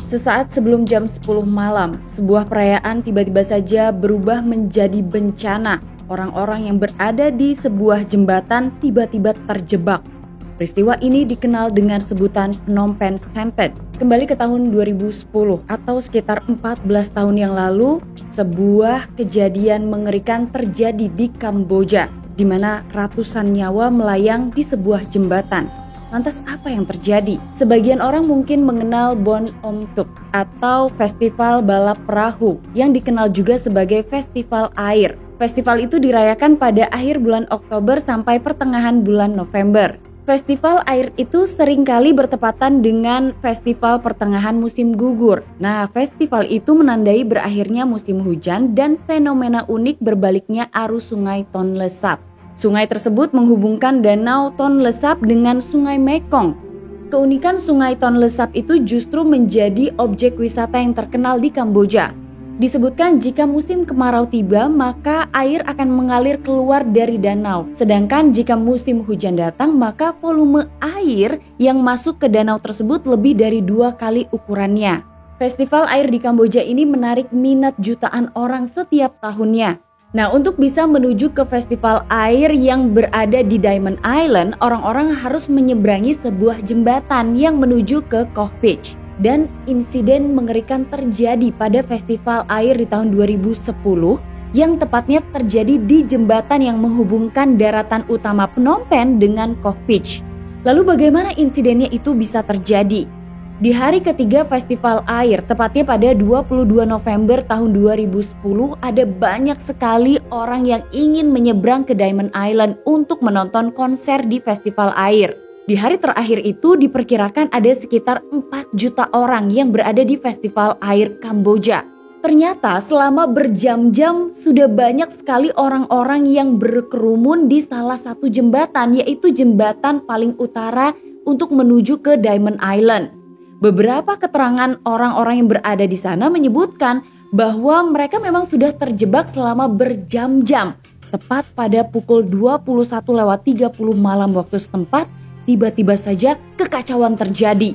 Sesaat sebelum jam 10 malam, sebuah perayaan tiba-tiba saja berubah menjadi bencana. Orang-orang yang berada di sebuah jembatan tiba-tiba terjebak. Peristiwa ini dikenal dengan sebutan Phnom Penh Stampede. Kembali ke tahun 2010 atau sekitar 14 tahun yang lalu, sebuah kejadian mengerikan terjadi di Kamboja, di mana ratusan nyawa melayang di sebuah jembatan. Lantas apa yang terjadi? Sebagian orang mungkin mengenal Bon Om Tuk atau Festival Balap Perahu yang dikenal juga sebagai Festival Air. Festival itu dirayakan pada akhir bulan Oktober sampai pertengahan bulan November. Festival air itu seringkali bertepatan dengan festival pertengahan musim gugur. Nah, festival itu menandai berakhirnya musim hujan dan fenomena unik berbaliknya arus sungai Tonle Sap. Sungai tersebut menghubungkan danau Tonle Sap dengan sungai Mekong. Keunikan sungai Tonle Sap itu justru menjadi objek wisata yang terkenal di Kamboja. Disebutkan jika musim kemarau tiba, maka air akan mengalir keluar dari danau. Sedangkan jika musim hujan datang, maka volume air yang masuk ke danau tersebut lebih dari 2 kali ukurannya. Festival air di Kamboja ini menarik minat jutaan orang setiap tahunnya. Nah, untuk bisa menuju ke festival air yang berada di Diamond Island, orang-orang harus menyeberangi sebuah jembatan yang menuju ke Koh Beach. Dan insiden mengerikan terjadi pada festival air di tahun 2010 yang tepatnya terjadi di jembatan yang menghubungkan daratan utama Phnom Penh dengan Koh Beach. Lalu bagaimana insidennya itu bisa terjadi? Di hari ketiga festival air, tepatnya pada 22 November tahun 2010, ada banyak sekali orang yang ingin menyeberang ke Diamond Island untuk menonton konser di festival air. Di hari terakhir itu diperkirakan ada sekitar 4 juta orang yang berada di festival air Kamboja. Ternyata selama berjam-jam sudah banyak sekali orang-orang yang berkerumun di salah satu jembatan, yaitu jembatan paling utara untuk menuju ke Diamond Island. Beberapa keterangan orang-orang yang berada di sana menyebutkan bahwa mereka memang sudah terjebak selama berjam-jam. Tepat pada pukul 21:30 malam waktu setempat, tiba-tiba saja kekacauan terjadi.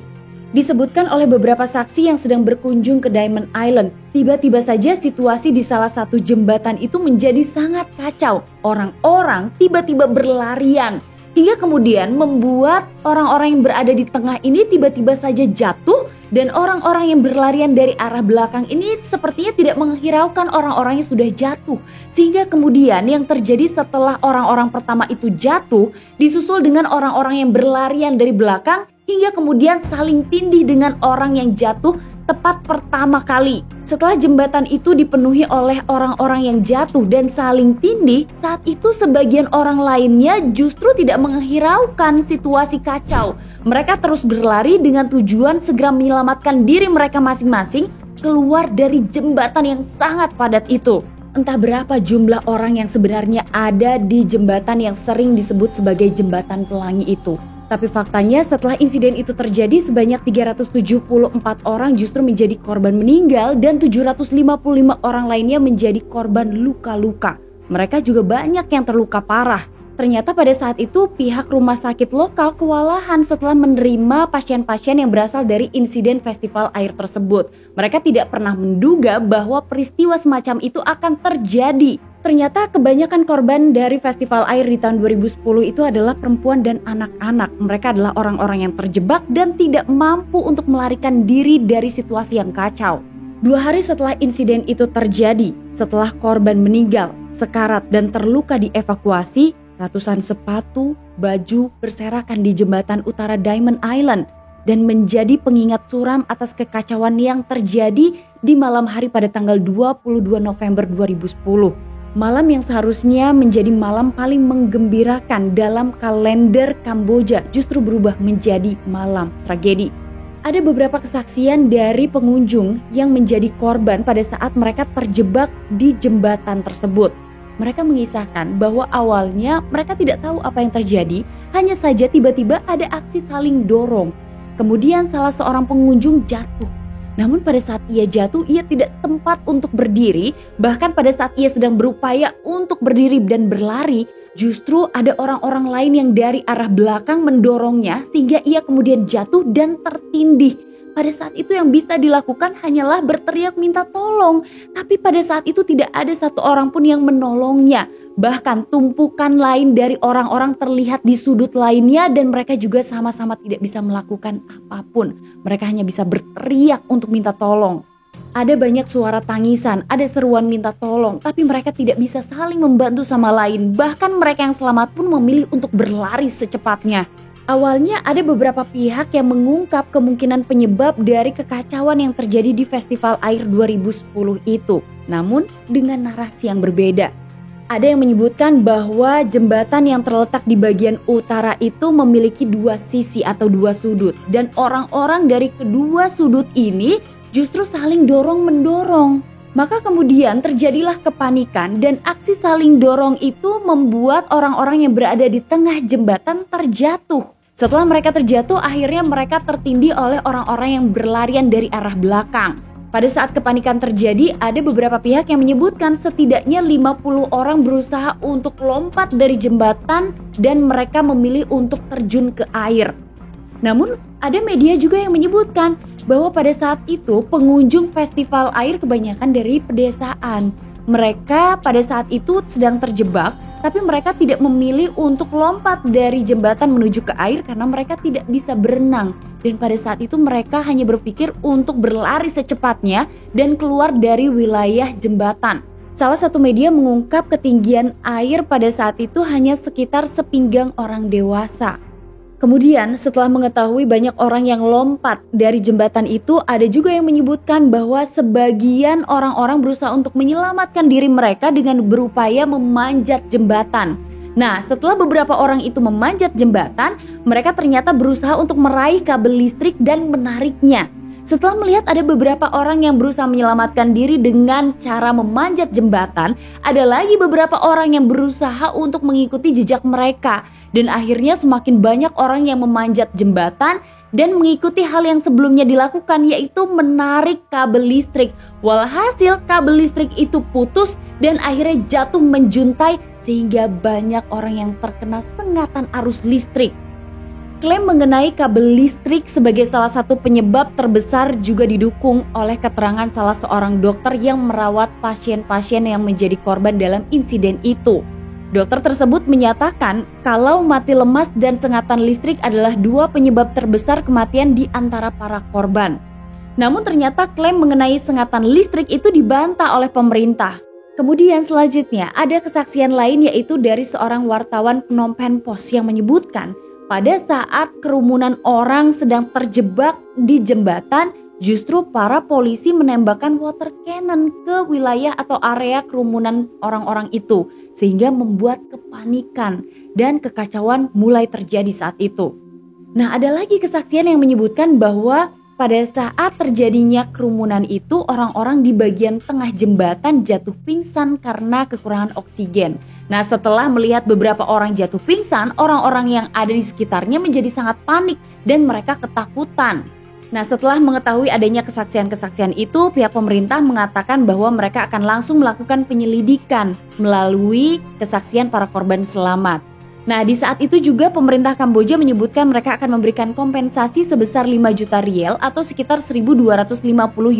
Disebutkan oleh beberapa saksi yang sedang berkunjung ke Diamond Island, tiba-tiba saja situasi di salah satu jembatan itu menjadi sangat kacau. Orang-orang tiba-tiba berlarian, hingga kemudian membuat orang-orang yang berada di tengah ini tiba-tiba saja jatuh, dan orang-orang yang berlarian dari arah belakang ini sepertinya tidak menghiraukan orang-orang yang sudah jatuh. Sehingga kemudian yang terjadi setelah orang-orang pertama itu jatuh, disusul dengan orang-orang yang berlarian dari belakang, hingga kemudian saling tindih dengan orang yang jatuh tepat pertama kali. Setelah jembatan itu dipenuhi oleh orang-orang yang jatuh dan saling tindih, saat itu sebagian orang lainnya justru tidak menghiraukan situasi kacau. Mereka terus berlari dengan tujuan segera menyelamatkan diri mereka masing-masing keluar dari jembatan yang sangat padat itu. Entah berapa jumlah orang yang sebenarnya ada di jembatan yang sering disebut sebagai jembatan pelangi itu. Tapi faktanya setelah insiden itu terjadi, sebanyak 374 orang justru menjadi korban meninggal dan 755 orang lainnya menjadi korban luka-luka. Mereka juga banyak yang terluka parah. Ternyata pada saat itu pihak rumah sakit lokal kewalahan setelah menerima pasien-pasien yang berasal dari insiden festival air tersebut. Mereka tidak pernah menduga bahwa peristiwa semacam itu akan terjadi. Ternyata kebanyakan korban dari festival air di tahun 2010 itu adalah perempuan dan anak-anak. Mereka adalah orang-orang yang terjebak dan tidak mampu untuk melarikan diri dari situasi yang kacau. 2 hari setelah insiden itu terjadi, setelah korban meninggal, sekarat dan terluka dievakuasi, ratusan sepatu, baju berserakan di jembatan utara Diamond Island dan menjadi pengingat suram atas kekacauan yang terjadi di malam hari pada tanggal 22 November 2010. Malam yang seharusnya menjadi malam paling menggembirakan dalam kalender Kamboja justru berubah menjadi malam tragedi. Ada beberapa kesaksian dari pengunjung yang menjadi korban pada saat mereka terjebak di jembatan tersebut. Mereka mengisahkan bahwa awalnya mereka tidak tahu apa yang terjadi, hanya saja tiba-tiba ada aksi saling dorong. Kemudian salah seorang pengunjung jatuh. Namun pada saat ia jatuh, ia tidak sempat untuk berdiri. Bahkan pada saat ia sedang berupaya untuk berdiri dan berlari, justru ada orang-orang lain yang dari arah belakang mendorongnya sehingga ia kemudian jatuh dan tertindih. Pada saat itu yang bisa dilakukan hanyalah berteriak minta tolong. Tapi pada saat itu tidak ada satu orang pun yang menolongnya. Bahkan tumpukan lain dari orang-orang terlihat di sudut lainnya dan mereka juga sama-sama tidak bisa melakukan apapun. Mereka hanya bisa berteriak untuk minta tolong. Ada banyak suara tangisan, ada seruan minta tolong, tapi mereka tidak bisa saling membantu sama lain. Bahkan mereka yang selamat pun memilih untuk berlari secepatnya. Awalnya ada beberapa pihak yang mengungkap kemungkinan penyebab dari kekacauan yang terjadi di Festival Air 2010 itu. Namun dengan narasi yang berbeda. Ada yang menyebutkan bahwa jembatan yang terletak di bagian utara itu memiliki dua sisi atau dua sudut. Dan orang-orang dari kedua sudut ini justru saling dorong-mendorong. Maka kemudian terjadilah kepanikan dan aksi saling dorong itu membuat orang-orang yang berada di tengah jembatan terjatuh. Setelah mereka terjatuh, akhirnya mereka tertindih oleh orang-orang yang berlarian dari arah belakang. Pada saat kepanikan terjadi, ada beberapa pihak yang menyebutkan setidaknya 50 orang berusaha untuk lompat dari jembatan dan mereka memilih untuk terjun ke air. Namun, ada media juga yang menyebutkan bahwa pada saat itu pengunjung festival air kebanyakan dari pedesaan. Mereka pada saat itu sedang terjebak, tapi mereka tidak memilih untuk lompat dari jembatan menuju ke air karena mereka tidak bisa berenang. Dan pada saat itu mereka hanya berpikir untuk berlari secepatnya dan keluar dari wilayah jembatan. Salah satu media mengungkap ketinggian air pada saat itu hanya sekitar sepinggang orang dewasa. Kemudian setelah mengetahui banyak orang yang lompat dari jembatan itu, ada juga yang menyebutkan bahwa sebagian orang-orang berusaha untuk menyelamatkan diri mereka dengan berupaya memanjat jembatan. Nah, setelah beberapa orang itu memanjat jembatan, mereka ternyata berusaha untuk meraih kabel listrik dan menariknya. Setelah melihat ada beberapa orang yang berusaha menyelamatkan diri dengan cara memanjat jembatan, ada lagi beberapa orang yang berusaha untuk mengikuti jejak mereka. Dan akhirnya semakin banyak orang yang memanjat jembatan dan mengikuti hal yang sebelumnya dilakukan, yaitu menarik kabel listrik. Walhasil kabel listrik itu putus dan akhirnya jatuh menjuntai sehingga banyak orang yang terkena sengatan arus listrik. Klaim mengenai kabel listrik sebagai salah satu penyebab terbesar juga didukung oleh keterangan salah seorang dokter yang merawat pasien-pasien yang menjadi korban dalam insiden itu. Dokter tersebut menyatakan kalau mati lemas dan sengatan listrik adalah dua penyebab terbesar kematian di antara para korban. Namun ternyata klaim mengenai sengatan listrik itu dibantah oleh pemerintah. Kemudian selanjutnya ada kesaksian lain, yaitu dari seorang wartawan Phnom Penh Post yang menyebutkan pada saat kerumunan orang sedang terjebak di jembatan, justru para polisi menembakkan water cannon ke wilayah atau area kerumunan orang-orang itu, sehingga membuat kepanikan dan kekacauan mulai terjadi saat itu. Nah, ada lagi kesaksian yang menyebutkan bahwa pada saat terjadinya kerumunan itu, orang-orang di bagian tengah jembatan jatuh pingsan karena kekurangan oksigen. Nah, setelah melihat beberapa orang jatuh pingsan, orang-orang yang ada di sekitarnya menjadi sangat panik dan mereka ketakutan. Nah, setelah mengetahui adanya kesaksian-kesaksian itu, pihak pemerintah mengatakan bahwa mereka akan langsung melakukan penyelidikan melalui kesaksian para korban selamat. Nah, di saat itu juga pemerintah Kamboja menyebutkan mereka akan memberikan kompensasi sebesar 5 juta riel atau sekitar 1.250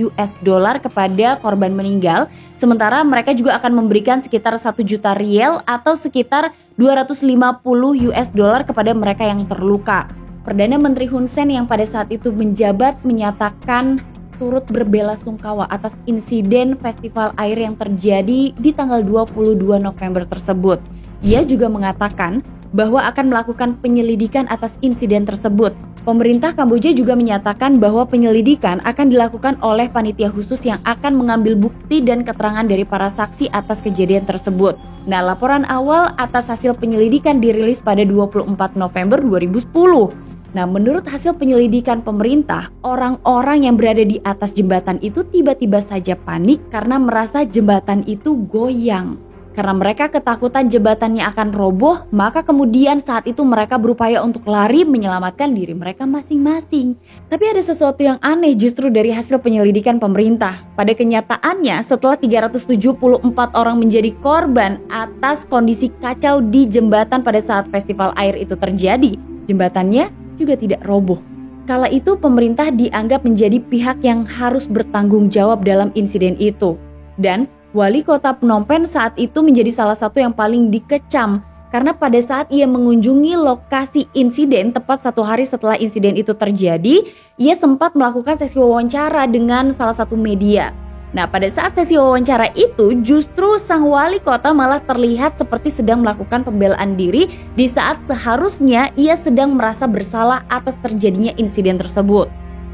US dollar kepada korban meninggal. Sementara mereka juga akan memberikan sekitar 1 juta riel atau sekitar 250 US dollar kepada mereka yang terluka. Perdana Menteri Hun Sen yang pada saat itu menjabat menyatakan turut berbelasungkawa atas insiden festival air yang terjadi di tanggal 22 November tersebut. Ia juga mengatakan bahwa akan melakukan penyelidikan atas insiden tersebut. Pemerintah Kamboja juga menyatakan bahwa penyelidikan akan dilakukan oleh panitia khusus yang akan mengambil bukti dan keterangan dari para saksi atas kejadian tersebut. Nah, laporan awal atas hasil penyelidikan dirilis pada 24 November 2010. Nah, menurut hasil penyelidikan pemerintah, orang-orang yang berada di atas jembatan itu tiba-tiba saja panik karena merasa jembatan itu goyang. Karena mereka ketakutan jembatannya akan roboh, maka kemudian saat itu mereka berupaya untuk lari menyelamatkan diri mereka masing-masing. Tapi ada sesuatu yang aneh justru dari hasil penyelidikan pemerintah. Pada kenyataannya, setelah 374 orang menjadi korban atas kondisi kacau di jembatan pada saat festival air itu terjadi, jembatannya juga tidak roboh. Kala itu pemerintah dianggap menjadi pihak yang harus bertanggung jawab dalam insiden itu. Dan wali kota Phnom Penh saat itu menjadi salah satu yang paling dikecam karena pada saat ia mengunjungi lokasi insiden tepat 1 hari setelah insiden itu terjadi, ia sempat melakukan sesi wawancara dengan salah satu media. Nah, pada saat sesi wawancara itu justru sang wali kota malah terlihat seperti sedang melakukan pembelaan diri di saat seharusnya ia sedang merasa bersalah atas terjadinya insiden tersebut.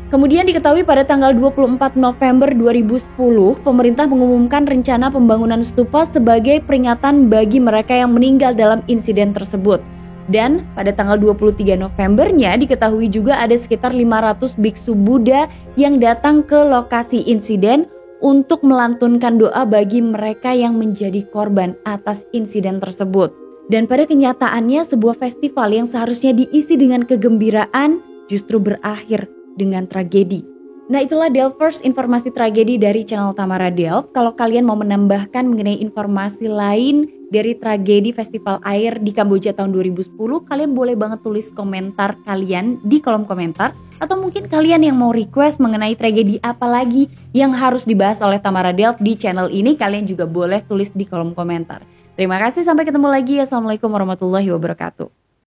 Kemudian diketahui pada tanggal 24 November 2010, pemerintah mengumumkan rencana pembangunan stupa sebagai peringatan bagi mereka yang meninggal dalam insiden tersebut. Dan pada tanggal 23 Novembernya diketahui juga ada sekitar 500 biksu Buddha yang datang ke lokasi insiden untuk melantunkan doa bagi mereka yang menjadi korban atas insiden tersebut. Dan pada kenyataannya sebuah festival yang seharusnya diisi dengan kegembiraan justru berakhir dengan tragedi. Nah, itulah Delvers informasi tragedi dari channel Tamara Delv. Kalau kalian mau menambahkan mengenai informasi lain dari tragedi festival air di Kamboja tahun 2010, kalian boleh banget tulis komentar kalian di kolom komentar. Atau mungkin kalian yang mau request mengenai tragedi apa lagi yang harus dibahas oleh Tamara Delv di channel ini, kalian juga boleh tulis di kolom komentar. Terima kasih, sampai ketemu lagi. Assalamualaikum warahmatullahi wabarakatuh.